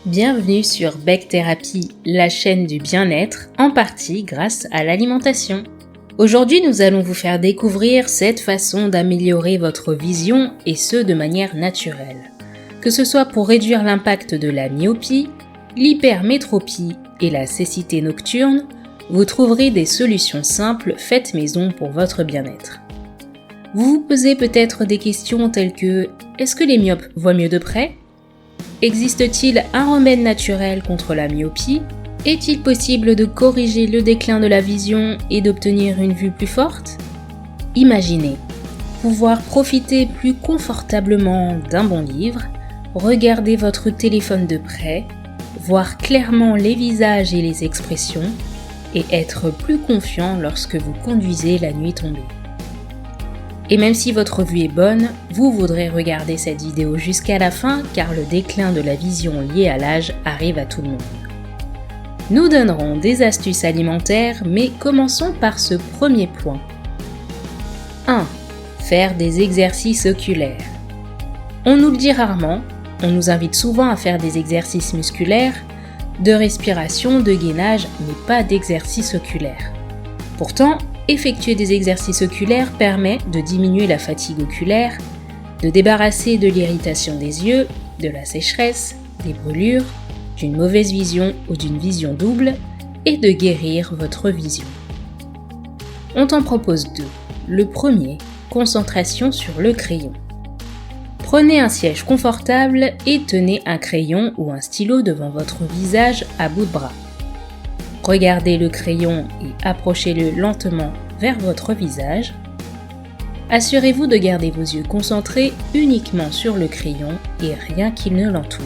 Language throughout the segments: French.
Bienvenue sur Bec Thérapie, la chaîne du bien-être, en partie grâce à l'alimentation. Aujourd'hui, nous allons vous faire découvrir cette façon d'améliorer votre vision et ce de manière naturelle. Que ce soit pour réduire l'impact de la myopie, l'hypermétropie et la cécité nocturne, vous trouverez des solutions simples faites maison pour votre bien-être. Vous vous posez peut-être des questions telles que « Est-ce que les myopes voient mieux de près ? Existe-t-il un remède naturel contre la myopie ? Est-il possible de corriger le déclin de la vision et d'obtenir une vue plus forte ? Imaginez pouvoir profiter plus confortablement d'un bon livre, regarder votre téléphone de près, voir clairement les visages et les expressions et être plus confiant lorsque vous conduisez la nuit tombée. Et même si votre vue est bonne, vous voudrez regarder cette vidéo jusqu'à la fin car le déclin de la vision lié à l'âge arrive à tout le monde. Nous donnerons des astuces alimentaires, mais commençons par ce premier point. 1. Faire des exercices oculaires. On nous le dit rarement, on nous invite souvent à faire des exercices musculaires, de respiration, de gainage, mais pas d'exercices oculaires. Pourtant, effectuer des exercices oculaires permet de diminuer la fatigue oculaire, de débarrasser de l'irritation des yeux, de la sécheresse, des brûlures, d'une mauvaise vision ou d'une vision double et de guérir votre vision. On t'en propose deux. Le premier, concentration sur le crayon. Prenez un siège confortable et tenez un crayon ou un stylo devant votre visage à bout de bras. Regardez le crayon et approchez-le lentement vers votre visage. Assurez-vous de garder vos yeux concentrés uniquement sur le crayon et rien qui ne l'entoure.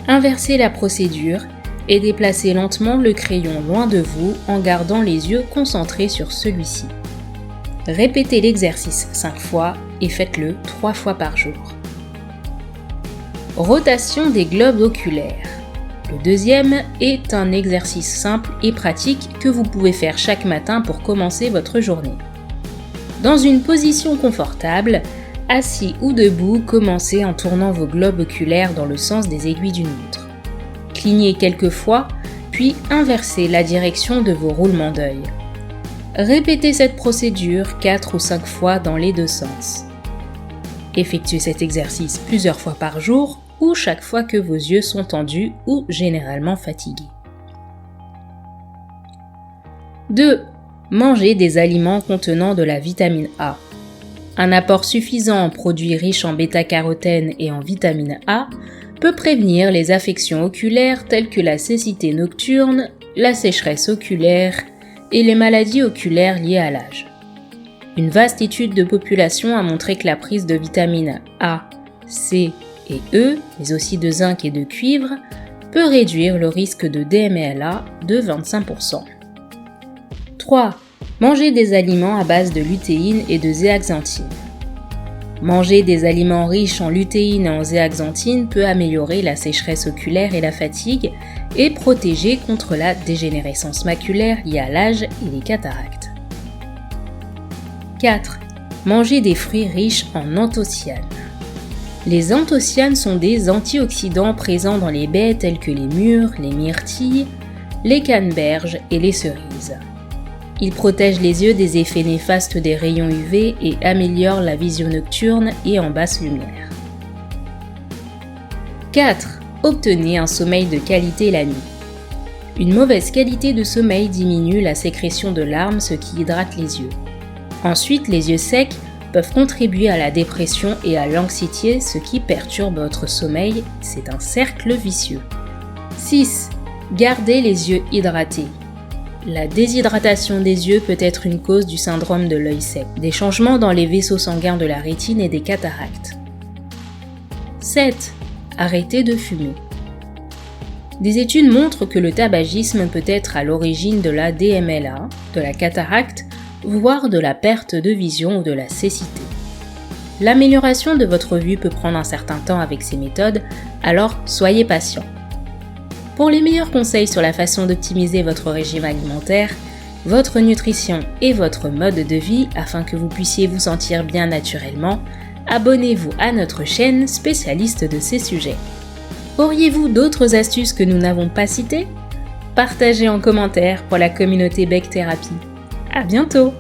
Inversez la procédure et déplacez lentement le crayon loin de vous en gardant les yeux concentrés sur celui-ci. Répétez l'exercice 5 fois et faites-le 3 fois par jour. Rotation des globes oculaires. Le deuxième est un exercice simple et pratique que vous pouvez faire chaque matin pour commencer votre journée. Dans une position confortable, assis ou debout, commencez en tournant vos globes oculaires dans le sens des aiguilles d'une montre. Clignez quelques fois, puis inversez la direction de vos roulements d'œil. Répétez cette procédure 4 ou 5 fois dans les deux sens. Effectuez cet exercice plusieurs fois par jour ou chaque fois que vos yeux sont tendus ou généralement fatigués. 2. Mangez des aliments contenant de la vitamine A. Un apport suffisant en produits riches en bêta-carotène et en vitamine A peut prévenir les affections oculaires telles que la cécité nocturne, la sécheresse oculaire et les maladies oculaires liées à l'âge. Une vaste étude de population a montré que la prise de vitamines A, C et E, mais aussi de zinc et de cuivre, peut réduire le risque de DMLA de 25%. 3. Mangez des aliments à base de lutéine et de zéaxanthine. Manger des aliments riches en lutéine et en zéaxanthine peut améliorer la sécheresse oculaire et la fatigue et protéger contre la dégénérescence maculaire liée à l'âge et les cataractes. 4. Mangez des fruits riches en anthocyanes. Les anthocyanes sont des antioxydants présents dans les baies telles que les mûres, les myrtilles, les canneberges et les cerises. Ils protègent les yeux des effets néfastes des rayons UV et améliorent la vision nocturne et en basse lumière. 4. Obtenez un sommeil de qualité la nuit. Une mauvaise qualité de sommeil diminue la sécrétion de larmes, ce qui hydrate les yeux. Ensuite, les yeux secs peuvent contribuer à la dépression et à l'anxiété, ce qui perturbe votre sommeil. C'est un cercle vicieux. 6. Gardez les yeux hydratés. La déshydratation des yeux peut être une cause du syndrome de l'œil sec, des changements dans les vaisseaux sanguins de la rétine et des cataractes. 7. Arrêtez de fumer. Des études montrent que le tabagisme peut être à l'origine de la DMLA, de la cataracte, voire de la perte de vision ou de la cécité. L'amélioration de votre vue peut prendre un certain temps avec ces méthodes, alors soyez patient. Pour les meilleurs conseils sur la façon d'optimiser votre régime alimentaire, votre nutrition et votre mode de vie afin que vous puissiez vous sentir bien naturellement, abonnez-vous à notre chaîne spécialiste de ces sujets. Auriez-vous d'autres astuces que nous n'avons pas citées ? Partagez en commentaire pour la communauté Bec Thérapie. À bientôt!